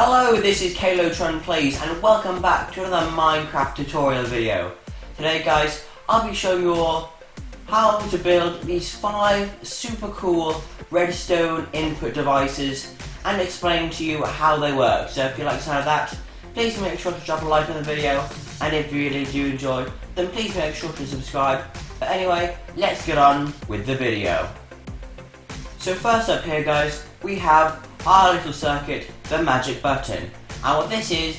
Hello, this is Calotron Plays and welcome back to another Minecraft tutorial video. Today guys, I'll be showing you all how to build these 5 super cool redstone input devices and explain to you how they work. So if you like the sound of that, please make sure to drop a like on the video, and if you really do enjoy, then please make sure to subscribe. But anyway, let's get on with the video. So first up here guys, we have our little circuit, the magic button. And what this is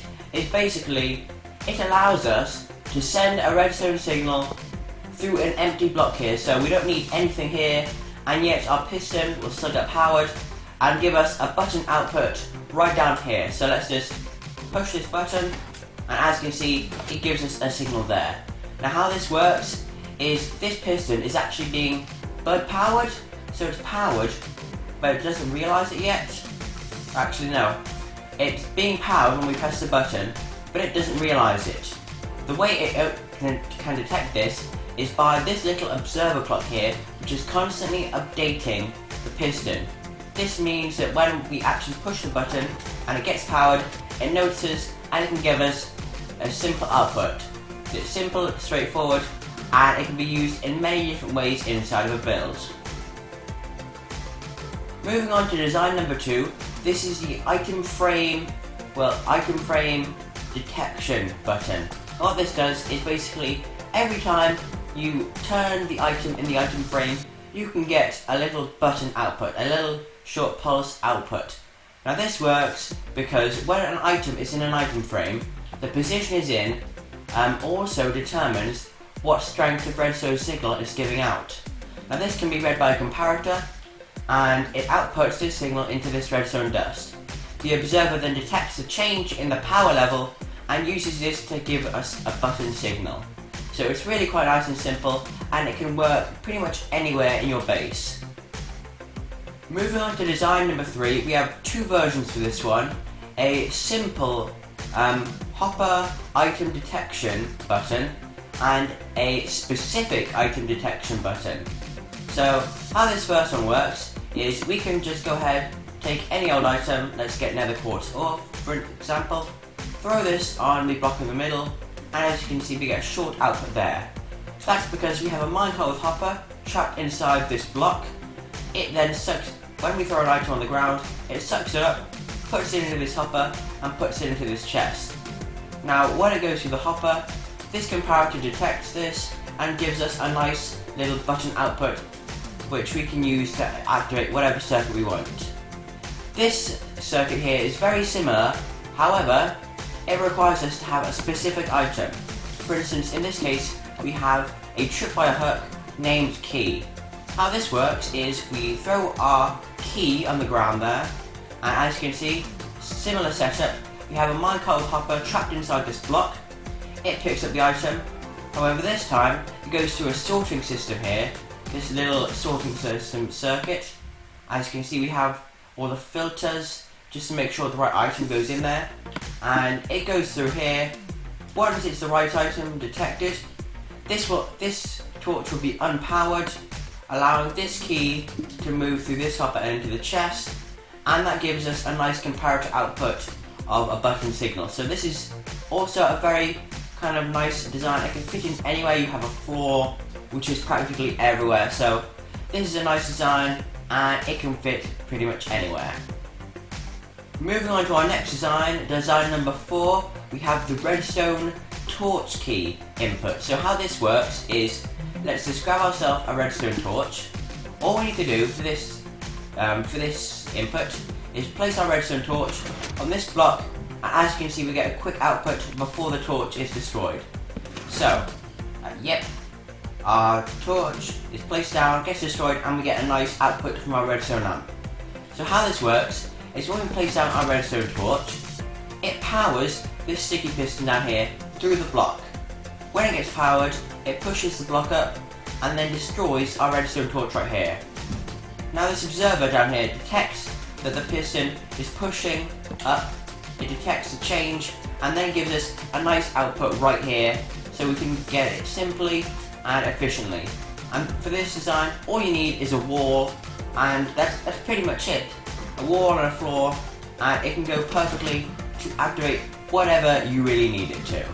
basically, it allows us to send a redstone signal through an empty block here. So we don't need anything here, and yet our piston will still get powered and give us a button output right down here. So let's just push this button, and as you can see, it gives us a signal there. Now how this works is this piston is actually being bud powered, so it's powered, but it doesn't realise it yet. Actually no, it's being powered when we press the button, but it doesn't realise it. The way it can detect this is by this little observer clock here, which is constantly updating the piston. This means that when we actually push the button and it gets powered, it notices and it can give us a simple output. It's simple, straightforward, and it can be used in many different ways inside of a build. Moving on to design number 2, this is the item frame detection button. What this does is basically every time you turn the item in the item frame, you can get a little button output, a little short pulse output. Now this works because when an item is in an item frame, the position it's in also determines what strength of redstone signal it's giving out. Now this can be read by a comparator, and it outputs this signal into this redstone dust. The observer then detects the change in the power level and uses this to give us a button signal. So it's really quite nice and simple, and it can work pretty much anywhere in your base. Moving on to design number 3, we have 2 versions for this one. A simple hopper item detection button and a specific item detection button. So how this first one works is we can just go ahead, take any old item, let's get nether quartz ore for example, throw this on the block in the middle, and as you can see we get a short output there. That's because we have a minecart with hopper trapped inside this block. It then sucks, when we throw an item on the ground, it sucks it up, puts it into this hopper, and puts it into this chest. Now when it goes through the hopper, this comparator detects this and gives us a nice little button output, which we can use to activate whatever circuit we want. This circuit here is very similar, however, it requires us to have a specific item. For instance, in this case, we have a tripwire hook named key. How this works is we throw our key on the ground there, and as you can see, similar setup, we have a minecart with hopper trapped inside this block. It picks up the item, however this time, it goes through a sorting system here, this little sorting system circuit. As you can see, we have all the filters just to make sure the right item goes in there, and it goes through here. Once it's the right item detected, this torch will be unpowered, allowing this key to move through this hopper and into the chest, and that gives us a nice comparator output of a button signal. So this is also a very kind of nice design. It can fit in anywhere you have a floor, which is practically everywhere. So this is a nice design, and it can fit pretty much anywhere. Moving on to our next design, design number 4, we have the redstone torch key input. So how this works is, let's just grab ourselves a redstone torch. All we need to do for this input is place our redstone torch on this block, and as you can see we get a quick output before the torch is destroyed. So, our torch is placed down, gets destroyed, and we get a nice output from our redstone lamp. So how this works is when we place down our redstone torch, it powers this sticky piston down here through the block. When it gets powered, it pushes the block up and then destroys our redstone torch right here. Now this observer down here detects that the piston is pushing up, it detects the change, and then gives us a nice output right here, so we can get it simply and efficiently. And for this design, all you need is a wall, and that's pretty much it. A wall and a floor, and it can go perfectly to activate whatever you really need it to.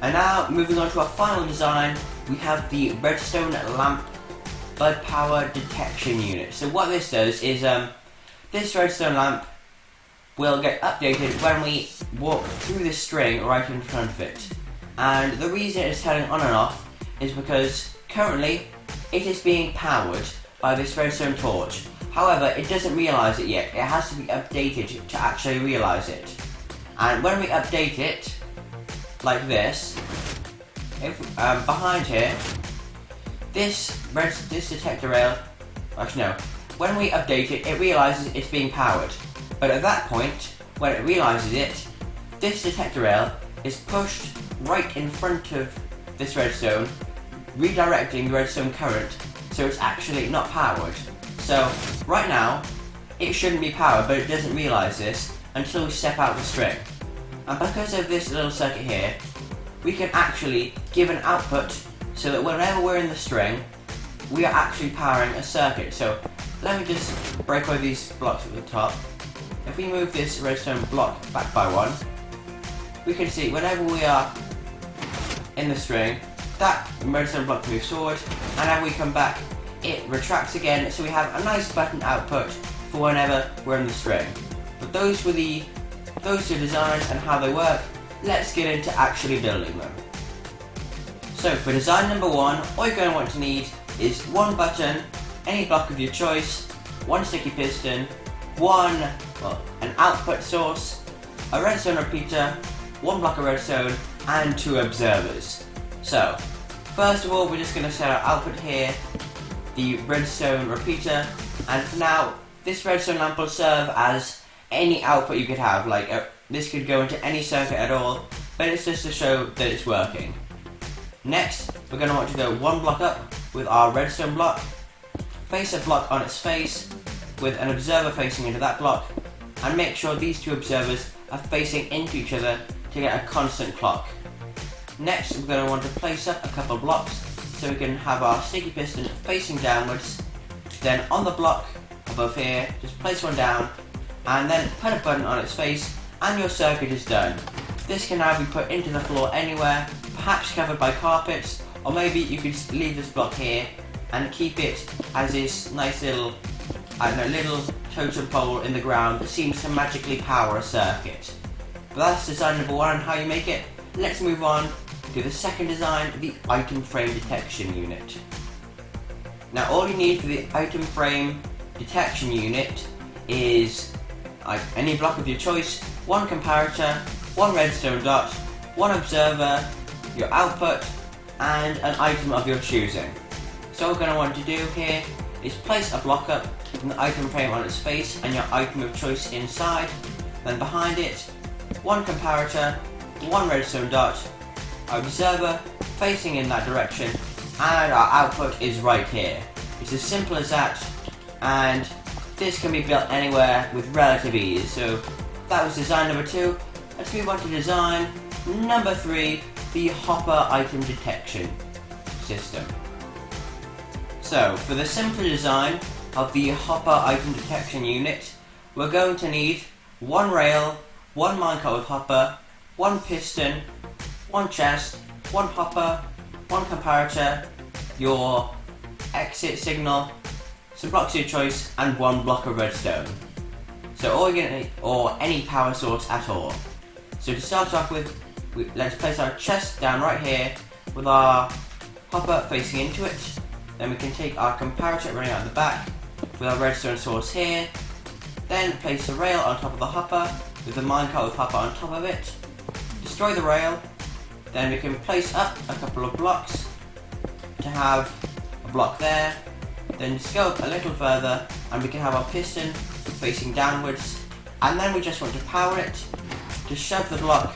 And now, moving on to our final design, we have the redstone lamp bud power detection unit. So what this does is, this redstone lamp will get updated when we walk through this string right in front of it. And the reason it's turning on and off is because currently it is being powered by this redstone torch. However, it doesn't realise it yet. It has to be updated to actually realise it. And when we update it, like this, if behind here, this detector rail, actually no, when we update it, it realises it's being powered. But at that point, when it realises it, this detector rail is pushed right in front of this redstone, redirecting the redstone current, so it's actually not powered. So right now, it shouldn't be powered, but it doesn't realise this until we step out the string. And because of this little circuit here, we can actually give an output so that whenever we're in the string, we are actually powering a circuit. So let me just break away these blocks at the top. If we move this redstone block back by one, we can see whenever we are in the string, that redstone block moves forward, and as we come back, it retracts again, so we have a nice button output for whenever we're in the string. But those were those two designs and how they work. Let's get into actually building them. So for design number one, all you're going to want to need is one button, any block of your choice, one sticky piston, an output source, a redstone repeater, one block of redstone, and two observers. So first of all, we're just going to set our output here, the redstone repeater, and for now, this redstone lamp will serve as any output you could have, like this could go into any circuit at all, but it's just to show that it's working. Next, we're going to want to go one block up with our redstone block, face a block on its face with an observer facing into that block, and make sure these two observers are facing into each other to get a constant clock. Next, we're going to want to place up a couple blocks so we can have our sticky piston facing downwards. Then on the block above here, just place one down and then put a button on its face, and your circuit is done. This can now be put into the floor anywhere, perhaps covered by carpets, or maybe you could leave this block here and keep it as this nice little, little totem pole in the ground that seems to magically power a circuit. But that's design number one and how you make it. Let's move on to the second design, the item frame detection unit. Now all you need for the item frame detection unit is any block of your choice, one comparator, one redstone dot, one observer, your output, and an item of your choosing. So what we're going to want to do here is place a block up with an item frame on its face and your item of choice inside. Then behind it, one comparator, one redstone dot, observer facing in that direction, and our output is right here. It's as simple as that, and this can be built anywhere with relative ease. So that was design number two. Let's move on to design number three, the hopper item detection system. So for the simple design of the hopper item detection unit, we're going to need one rail, one minecart with hopper, one piston, one chest, one hopper, one comparator, your exit signal, some blocks of your choice, and one block of redstone. So all you're going to need, or any power source at all. So to start off with, let's place our chest down right here with our hopper facing into it. Then we can take our comparator running out the back with our redstone source here. Then place the rail on top of the hopper with the minecart with hopper on top of it. Destroy the rail. Then we can place up a couple of blocks to have a block there. Then just go up a little further and we can have our piston facing downwards. And then we just want to power it to shove the block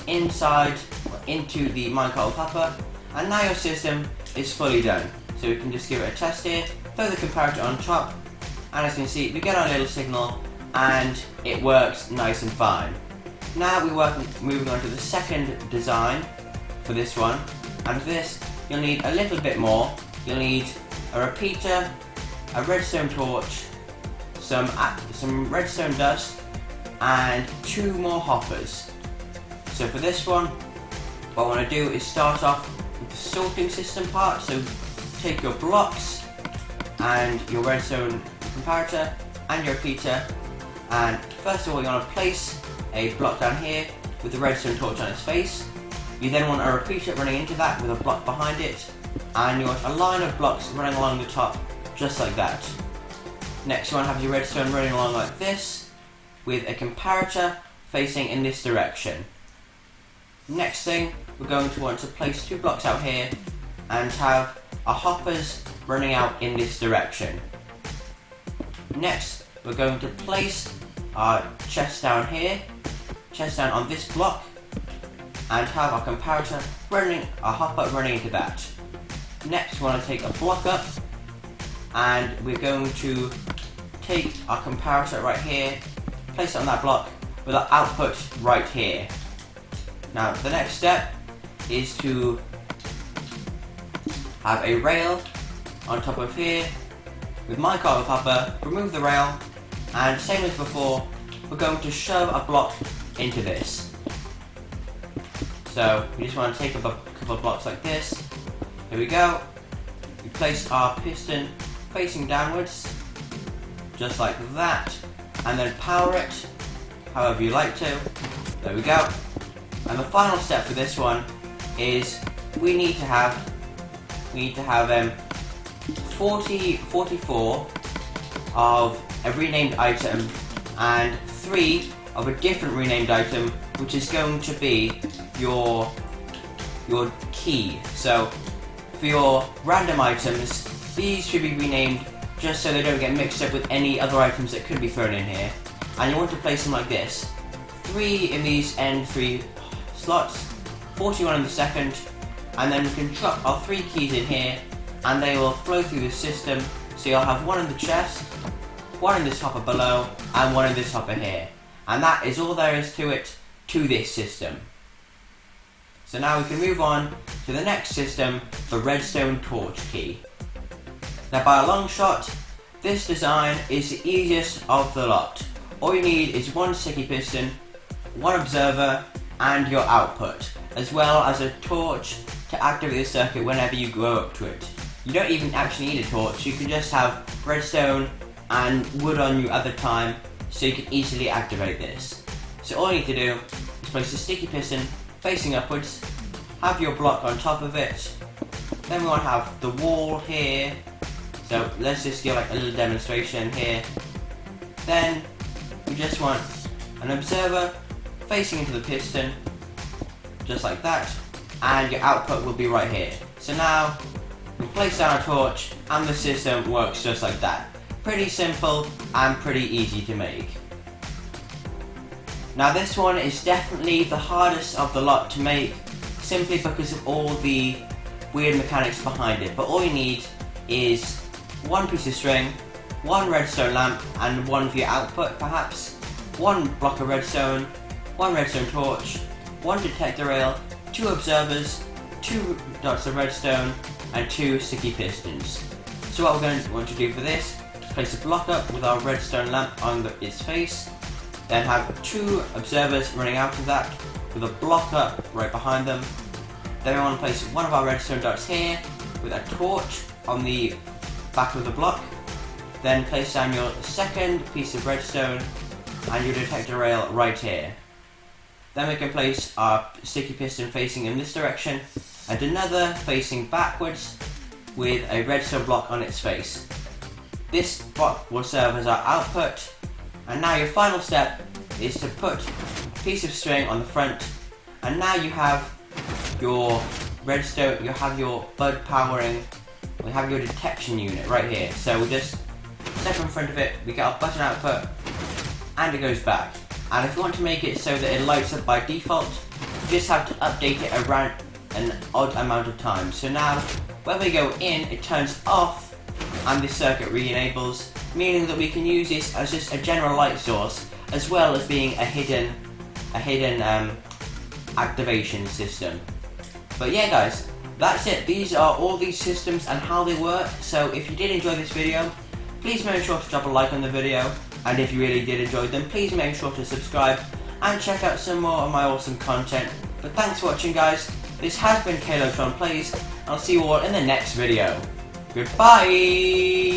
inside or into the minecart with hopper. And now your system is fully done. So we can just give it a test here, throw the comparator on top, and as you can see, we get our little signal and it works nice and fine. Now moving on to the second design for this one, and for this you'll need a little bit more. You'll need a repeater, a redstone torch, some redstone dust, and 2 more hoppers. So for this one, what I want to do is start off with the sorting system part. So take your blocks and your redstone comparator and your repeater, and first of all you want to place a block down here with the redstone torch on its face. You then want a repeater running into that with a block behind it, and you want a line of blocks running along the top just like that. Next you want to have your redstone running along like this with a comparator facing in this direction. Next thing, we're going to want to place 2 blocks out here and have our hoppers running out in this direction. Next, we're going to place our chest down here, chest down on this block, and have our comparator running, our hopper running into that. Next, we want to take a block up, and we're going to take our comparator right here, place it on that block with our output right here. Now, the next step is to have a rail on top of here with my carbon copper, remove the rail, and same as before, we're going to shove a block into this. So we just want to take up a couple of blocks like this. Here we go. We place our piston facing downwards, just like that, and then power it however you like to. There we go. And the final step for this one is we need to have 44 of a renamed item and 3 of a different renamed item, which is going to be your key. So for your random items, these should be renamed just so they don't get mixed up with any other items that could be thrown in here. And you want to place them like this: 3 in these end 3 slots, 41 in the second, and then we can drop our 3 keys in here and they will flow through the system. So you'll have 1 in the chest, 1 in this hopper below, and 1 in this hopper here. And that is all there is to it, to this system. So now we can move on to the next system, the Redstone Torch key. Now by a long shot, this design is the easiest of the lot. All you need is 1 sticky piston, 1 observer, and your output, as well as a torch to activate the circuit whenever you go up to it. You don't even actually need a torch, you can just have redstone and wood on you at the time, so you can easily activate this. So all you need to do is place the sticky piston facing upwards, have your block on top of it, then we want to have the wall here, so let's just give like a little demonstration here. Then we just want an observer facing into the piston, just like that, and your output will be right here. So now we place down our torch and the system works just like that. Pretty simple and pretty easy to make. Now this one is definitely the hardest of the lot to make, simply because of all the weird mechanics behind it, but all you need is 1 piece of string, 1 redstone lamp, and 1 for your output perhaps, 1 block of redstone, 1 redstone torch, 1 detector rail, 2 observers, 2 dots of redstone, and 2 sticky pistons. So what we're going to want to do for this is place a block up with our redstone lamp on its face, then have 2 observers running out of that with a block up right behind them. Then we want to place 1 of our redstone dots here with a torch on the back of the block. Then place down your second piece of redstone and your detector rail right here. Then we can place our sticky piston facing in this direction and another facing backwards with a redstone block on its face. This block will serve as our output, and now your final step is to put a piece of string on the front, and now you have your redstone, you have your bud powering, we have your detection unit right here. So we just step in front of it, we get our button output, and it goes back. And if you want to make it so that it lights up by default, you just have to update it around an odd amount of times. So now, when we go in, it turns off, and this circuit re-enables, meaning that we can use this as just a general light source, as well as being a hidden activation system. But yeah guys, that's it. These are all these systems and how they work. So if you did enjoy this video, please make sure to drop a like on the video, And if you really did enjoy them, please make sure to subscribe and check out some more of my awesome content. But thanks for watching, guys. This has been Calotron Plays. I'll see you all in the next video. Goodbye!